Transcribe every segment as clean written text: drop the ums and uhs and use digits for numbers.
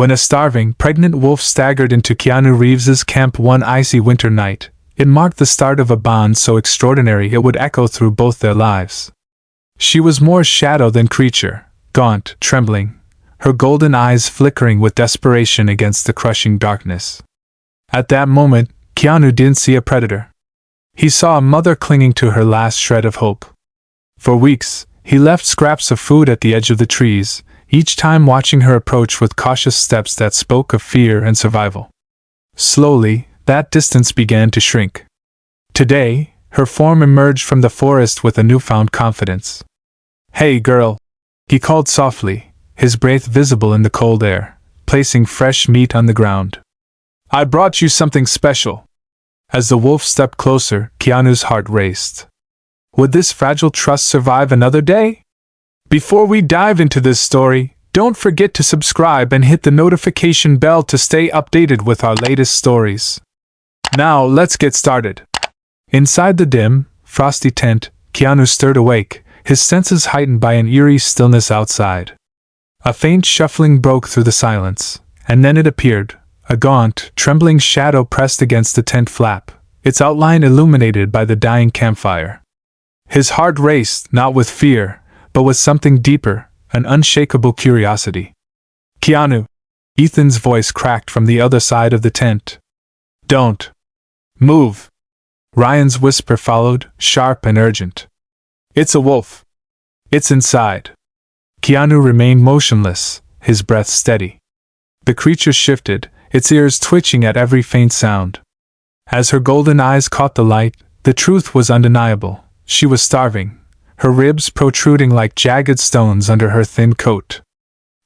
When a starving, pregnant wolf staggered into Keanu Reeves's camp one icy winter night, it marked the start of a bond so extraordinary it would echo through both their lives. She was more shadow than creature, gaunt, trembling, her golden eyes flickering with desperation against the crushing darkness. At that moment, Keanu didn't see a predator. He saw a mother clinging to her last shred of hope. For weeks, he left scraps of food at the edge of the trees, each time watching her approach with cautious steps that spoke of fear and survival. Slowly, that distance began to shrink. Today, her form emerged from the forest with a newfound confidence. "Hey, girl," he called softly, his breath visible in the cold air, placing fresh meat on the ground. "I brought you something special." As the wolf stepped closer, Keanu's heart raced. Would this fragile trust survive another day? Before we dive into this story, don't forget to subscribe and hit the notification bell to stay updated with our latest stories. Now, let's get started. Inside the dim, frosty tent, Keanu stirred awake, his senses heightened by an eerie stillness outside. A faint shuffling broke through the silence, and then it appeared, a gaunt, trembling shadow pressed against the tent flap, its outline illuminated by the dying campfire. His heart raced, not with fear, but with something deeper, an unshakable curiosity. "Keanu!" Ethan's voice cracked from the other side of the tent. "Don't move!" Ryan's whisper followed, sharp and urgent. "It's a wolf. It's inside." Keanu remained motionless, his breath steady. The creature shifted, its ears twitching at every faint sound. As her golden eyes caught the light, the truth was undeniable. She was starving, her ribs protruding like jagged stones under her thin coat.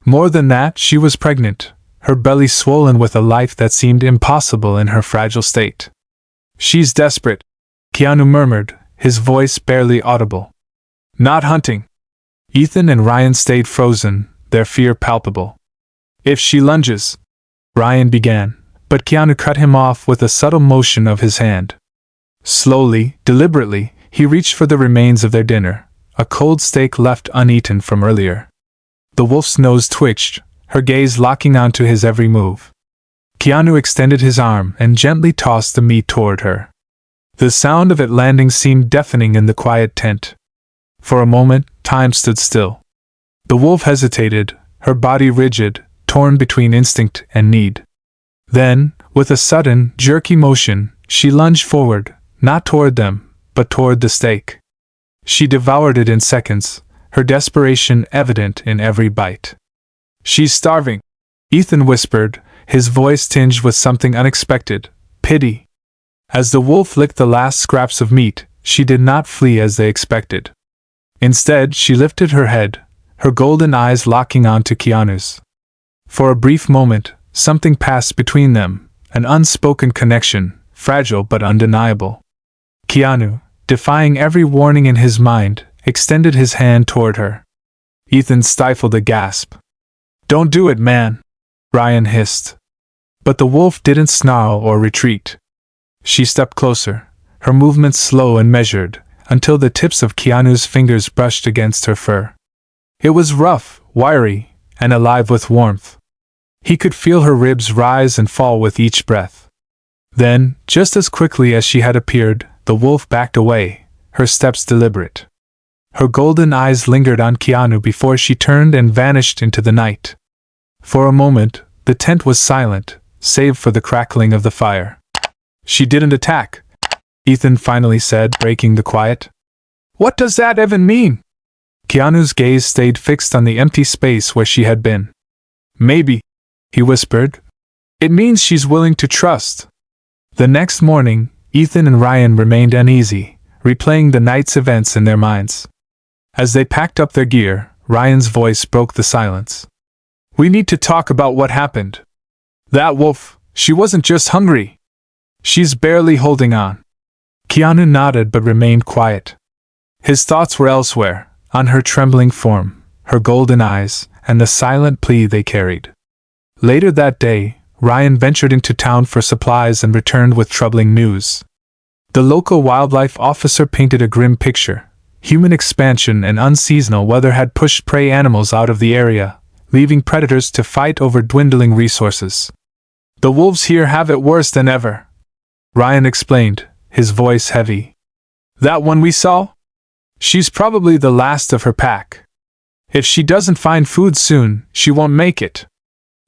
More than that, she was pregnant, her belly swollen with a life that seemed impossible in her fragile state. "She's desperate," Keanu murmured, his voice barely audible. "Not hunting." Ethan and Ryan stayed frozen, their fear palpable. "If she lunges," Ryan began, but Keanu cut him off with a subtle motion of his hand. Slowly, deliberately, he reached for the remains of their dinner, a cold steak left uneaten from earlier. The wolf's nose twitched, her gaze locking onto his every move. Keanu extended his arm and gently tossed the meat toward her. The sound of it landing seemed deafening in the quiet tent. For a moment, time stood still. The wolf hesitated, her body rigid, torn between instinct and need. Then, with a sudden, jerky motion, she lunged forward, not toward them, but toward the steak. She devoured it in seconds, her desperation evident in every bite. "She's starving," Ethan whispered, his voice tinged with something unexpected, pity. As the wolf licked the last scraps of meat, she did not flee as they expected. Instead, she lifted her head, her golden eyes locking onto Keanu's. For a brief moment, something passed between them, an unspoken connection, fragile but undeniable. Keanu, defying every warning in his mind, extended his hand toward her. Ethan stifled a gasp. "Don't do it, man," Ryan hissed. But the wolf didn't snarl or retreat. She stepped closer, her movements slow and measured, until the tips of Keanu's fingers brushed against her fur. It was rough, wiry, and alive with warmth. He could feel her ribs rise and fall with each breath. Then, just as quickly as she had appeared, the wolf backed away, her steps deliberate. Her golden eyes lingered on Keanu before she turned and vanished into the night. For a moment, the tent was silent, save for the crackling of the fire. "She didn't attack," Ethan finally said, breaking the quiet. "What does that even mean?" Keanu's gaze stayed fixed on the empty space where she had been. "Maybe," he whispered, "it means she's willing to trust." The next morning, Ethan and Ryan remained uneasy, replaying the night's events in their minds. As they packed up their gear, Ryan's voice broke the silence. "We need to talk about what happened. That wolf, she wasn't just hungry. She's barely holding on." Keanu nodded but remained quiet. His thoughts were elsewhere, on her trembling form, her golden eyes, and the silent plea they carried. Later that day, Ryan ventured into town for supplies and returned with troubling news. The local wildlife officer painted a grim picture. Human expansion and unseasonal weather had pushed prey animals out of the area, leaving predators to fight over dwindling resources. "The wolves here have it worse than ever," Ryan explained, his voice heavy. "That one we saw? She's probably the last of her pack. If she doesn't find food soon, she won't make it.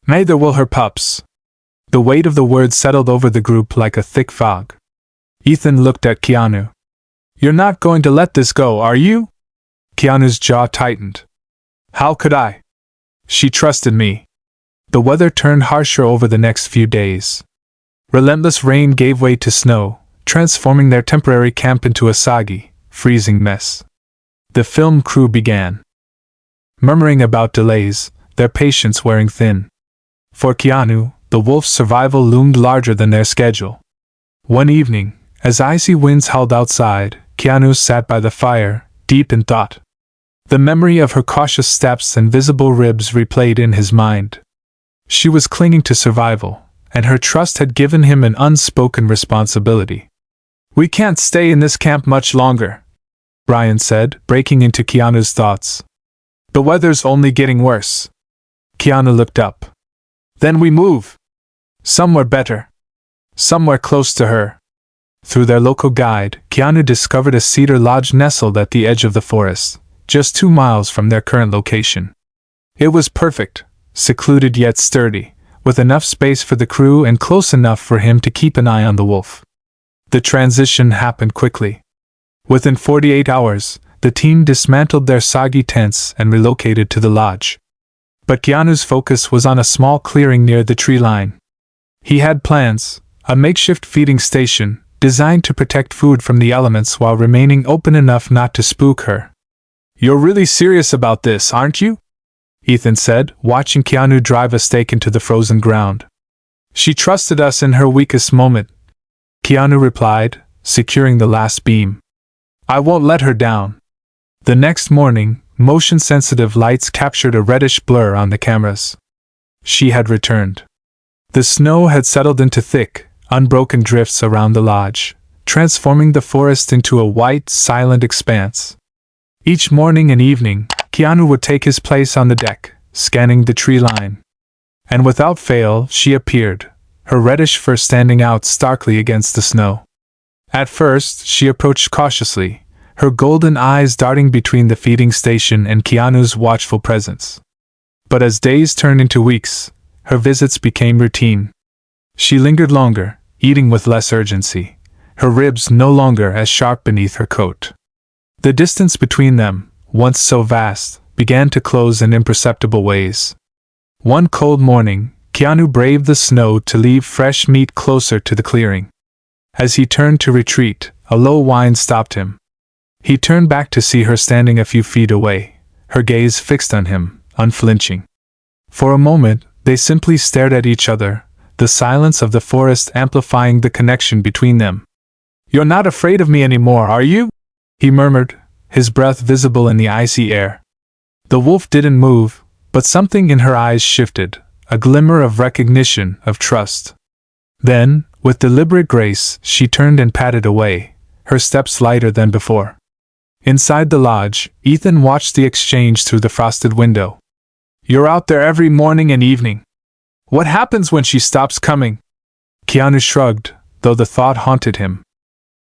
Neither will her pups." The weight of the words settled over the group like a thick fog. Ethan looked at Keanu. "You're not going to let this go, are you?" Keanu's jaw tightened. "How could I? She trusted me." The weather turned harsher over the next few days. Relentless rain gave way to snow, transforming their temporary camp into a soggy, freezing mess. The film crew began murmuring about delays, their patience wearing thin. For Keanu, the wolf's survival loomed larger than their schedule. One evening, as icy winds howled outside, Keanu sat by the fire, deep in thought. The memory of her cautious steps and visible ribs replayed in his mind. She was clinging to survival, and her trust had given him an unspoken responsibility. "We can't stay in this camp much longer," Ryan said, breaking into Keanu's thoughts. "The weather's only getting worse." Keanu looked up. "Then we move. Somewhere better. Somewhere close to her." Through their local guide, Keanu discovered a cedar lodge nestled at the edge of the forest, just 2 miles from their current location. It was perfect, secluded yet sturdy, with enough space for the crew and close enough for him to keep an eye on the wolf. The transition happened quickly. Within 48 hours, the team dismantled their soggy tents and relocated to the lodge. But Keanu's focus was on a small clearing near the tree line. He had plans, a makeshift feeding station, designed to protect food from the elements while remaining open enough not to spook her. "You're really serious about this, aren't you?" Ethan said, watching Keanu drive a stake into the frozen ground. "She trusted us in her weakest moment," Keanu replied, securing the last beam. "I won't let her down." The next morning, motion-sensitive lights captured a reddish blur on the cameras. She had returned. The snow had settled into thick, unbroken drifts around the lodge, transforming the forest into a white, silent expanse. Each morning and evening, Keanu would take his place on the deck, scanning the tree line. And without fail, she appeared, her reddish fur standing out starkly against the snow. At first, she approached cautiously, her golden eyes darting between the feeding station and Keanu's watchful presence. But as days turned into weeks, her visits became routine. She lingered longer, eating with less urgency, her ribs no longer as sharp beneath her coat. The distance between them, once so vast, began to close in imperceptible ways. One cold morning, Keanu braved the snow to leave fresh meat closer to the clearing. As he turned to retreat, a low whine stopped him. He turned back to see her standing a few feet away, her gaze fixed on him, unflinching. For a moment, they simply stared at each other, the silence of the forest amplifying the connection between them. "You're not afraid of me anymore, are you?" he murmured, his breath visible in the icy air. The wolf didn't move, but something in her eyes shifted, a glimmer of recognition, of trust. Then, with deliberate grace, she turned and padded away, her steps lighter than before. Inside the lodge, Ethan watched the exchange through the frosted window. "You're out there every morning and evening. What happens when she stops coming?" Keanu shrugged, though the thought haunted him.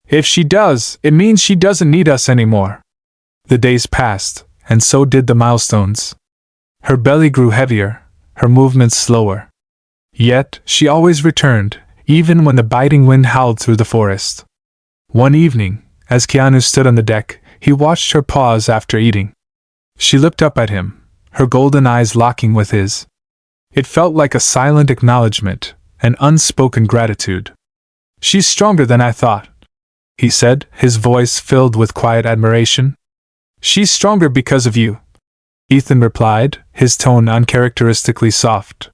"If she does, it means she doesn't need us anymore." The days passed, and so did the milestones. Her belly grew heavier, her movements slower. Yet, she always returned, even when the biting wind howled through the forest. One evening, as Keanu stood on the deck, he watched her pause after eating. She looked up at him, her golden eyes locking with his. It felt like a silent acknowledgement, an unspoken gratitude. "She's stronger than I thought," he said, his voice filled with quiet admiration. "She's stronger because of you," Ethan replied, his tone uncharacteristically soft.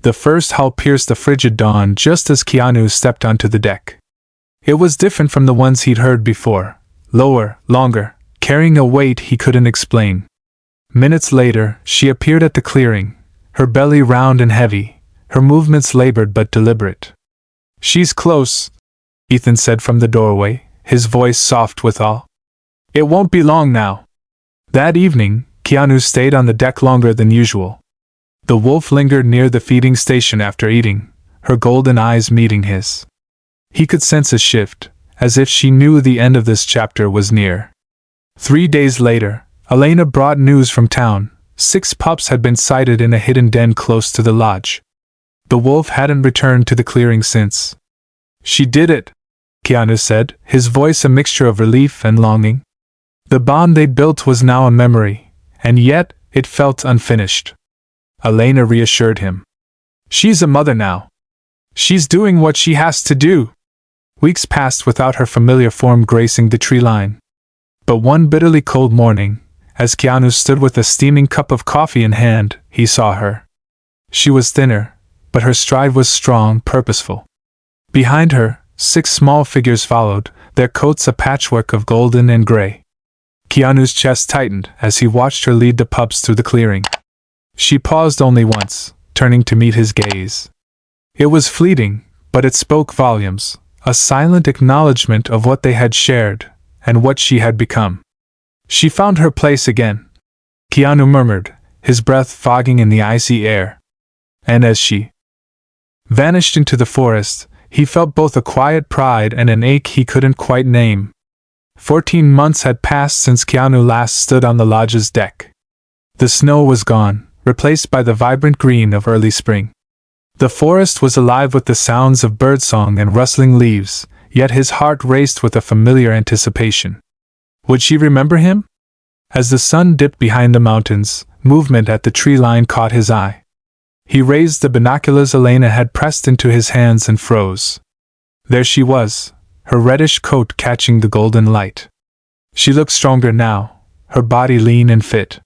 The first howl pierced the frigid dawn just as Keanu stepped onto the deck. It was different from the ones he'd heard before, lower, longer, carrying a weight he couldn't explain. Minutes later, she appeared at the clearing, her belly round and heavy, her movements labored but deliberate. "She's close," Ethan said from the doorway, his voice soft with awe. "It won't be long now." That evening, Keanu stayed on the deck longer than usual. The wolf lingered near the feeding station after eating, her golden eyes meeting his. He could sense a shift, as if she knew the end of this chapter was near. 3 days later, Elena brought news from town. 6 pups had been sighted in a hidden den close to the lodge. The wolf hadn't returned to the clearing since. "She did it," Keanu said, his voice a mixture of relief and longing. The bond they'd built was now a memory, and yet it felt unfinished. Elena reassured him. "She's a mother now. She's doing what she has to do." Weeks passed without her familiar form gracing the tree line. But one bitterly cold morning, as Keanu stood with a steaming cup of coffee in hand, he saw her. She was thinner, but her stride was strong, purposeful. Behind her, 6 small figures followed, their coats a patchwork of golden and gray. Keanu's chest tightened as he watched her lead the pups through the clearing. She paused only once, turning to meet his gaze. It was fleeting, but it spoke volumes, a silent acknowledgement of what they had shared, and what she had become. She found her place again, Keanu murmured, his breath fogging in the icy air. And as she vanished into the forest, he felt both a quiet pride and an ache he couldn't quite name. 14 months had passed since Keanu last stood on the lodge's deck. The snow was gone, replaced by the vibrant green of early spring. The forest was alive with the sounds of birdsong and rustling leaves, yet his heart raced with a familiar anticipation. Would she remember him? As the sun dipped behind the mountains, movement at the tree line caught his eye. He raised the binoculars Elena had pressed into his hands and froze. There she was, her reddish coat catching the golden light. She looked stronger now, her body lean and fit.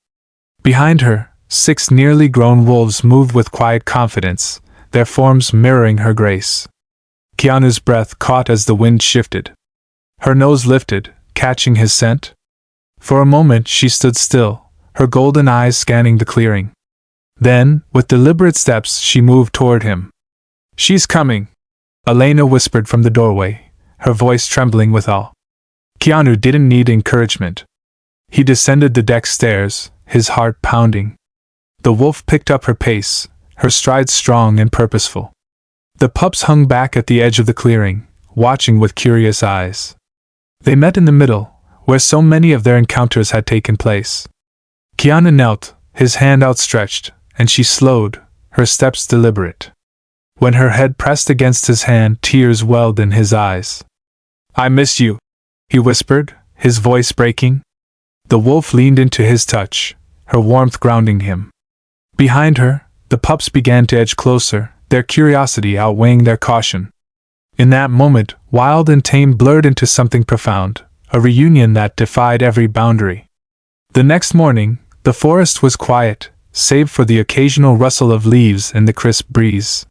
Behind her, 6 nearly grown wolves moved with quiet confidence, their forms mirroring her grace. Keanu's breath caught as the wind shifted. Her nose lifted, catching his scent. For a moment she stood still, her golden eyes scanning the clearing. Then, with deliberate steps, she moved toward him. "She's coming," Elena whispered from the doorway, her voice trembling with awe. Keanu didn't need encouragement. He descended the deck stairs, his heart pounding. The wolf picked up her pace, her stride strong and purposeful. The pups hung back at the edge of the clearing, watching with curious eyes. They met in the middle, where so many of their encounters had taken place. Keanu knelt, his hand outstretched, and she slowed, her steps deliberate. When her head pressed against his hand, tears welled in his eyes. "I miss you," he whispered, his voice breaking. The wolf leaned into his touch, her warmth grounding him. Behind her, the pups began to edge closer, their curiosity outweighing their caution. In that moment, wild and tame blurred into something profound, a reunion that defied every boundary. The next morning, the forest was quiet, save for the occasional rustle of leaves in the crisp breeze.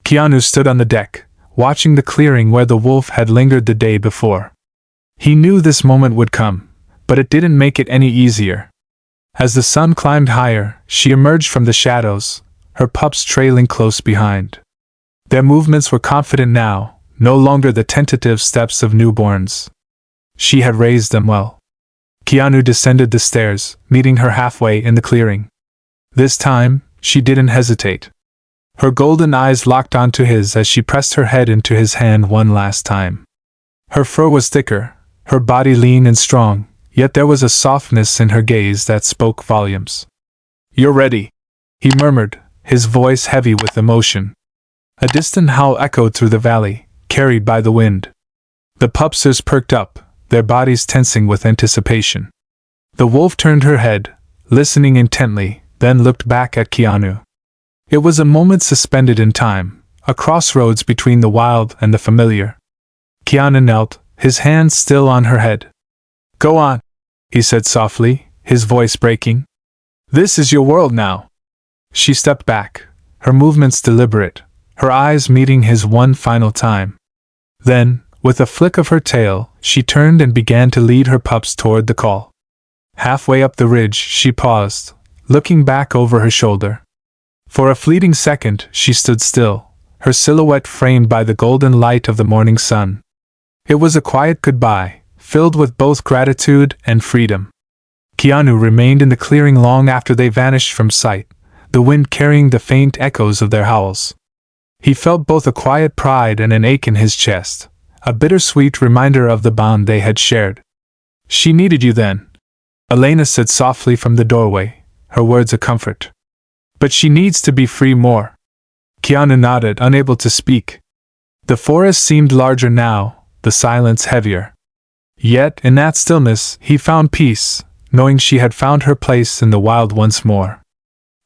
Keanu stood on the deck, watching the clearing where the wolf had lingered the day before. He knew this moment would come, but it didn't make it any easier. As the sun climbed higher, she emerged from the shadows, her pups trailing close behind. Their movements were confident now, no longer the tentative steps of newborns. She had raised them well. Keanu descended the stairs, meeting her halfway in the clearing. This time, she didn't hesitate. Her golden eyes locked onto his as she pressed her head into his hand one last time. Her fur was thicker, her body lean and strong, yet there was a softness in her gaze that spoke volumes. "You're ready," he murmured, his voice heavy with emotion. A distant howl echoed through the valley, carried by the wind. The pups' ears perked up, their bodies tensing with anticipation. The wolf turned her head, listening intently, then looked back at Keanu. It was a moment suspended in time, a crossroads between the wild and the familiar. Keanu knelt, his hands still on her head. "Go on," he said softly, his voice breaking. "This is your world now." She stepped back, her movements deliberate, her eyes meeting his one final time. Then, with a flick of her tail, she turned and began to lead her pups toward the call. Halfway up the ridge, she paused, looking back over her shoulder. For a fleeting second, she stood still, her silhouette framed by the golden light of the morning sun. It was a quiet goodbye, filled with both gratitude and freedom. Keanu remained in the clearing long after they vanished from sight, the wind carrying the faint echoes of their howls. He felt both a quiet pride and an ache in his chest, a bittersweet reminder of the bond they had shared. "She needed you then," Elena said softly from the doorway, her words a comfort. "But she needs to be free more." Keanu nodded, unable to speak. The forest seemed larger now, the silence heavier. Yet, in that stillness, he found peace, knowing she had found her place in the wild once more.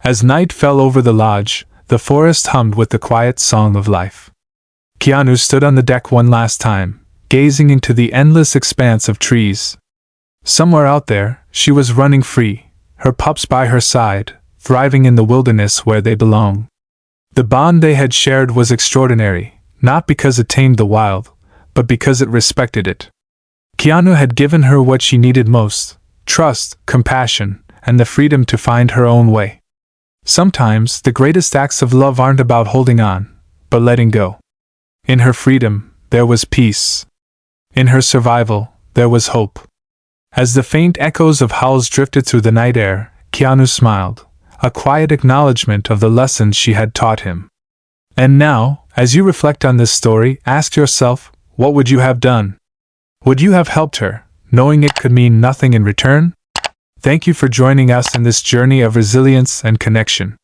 As night fell over the lodge, the forest hummed with the quiet song of life. Keanu stood on the deck one last time, gazing into the endless expanse of trees. Somewhere out there, she was running free, her pups by her side, thriving in the wilderness where they belong. The bond they had shared was extraordinary, not because it tamed the wild, but because it respected it. Keanu had given her what she needed most: trust, compassion, and the freedom to find her own way. Sometimes, the greatest acts of love aren't about holding on, but letting go. In her freedom, there was peace. In her survival, there was hope. As the faint echoes of howls drifted through the night air, Keanu smiled, a quiet acknowledgement of the lessons she had taught him. And now, as you reflect on this story, ask yourself, what would you have done? Would you have helped her, knowing it could mean nothing in return? Thank you for joining us in this journey of resilience and connection.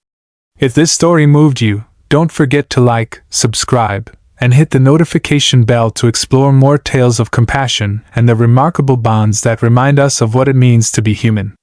If this story moved you, don't forget to like, subscribe, and hit the notification bell to explore more tales of compassion and the remarkable bonds that remind us of what it means to be human.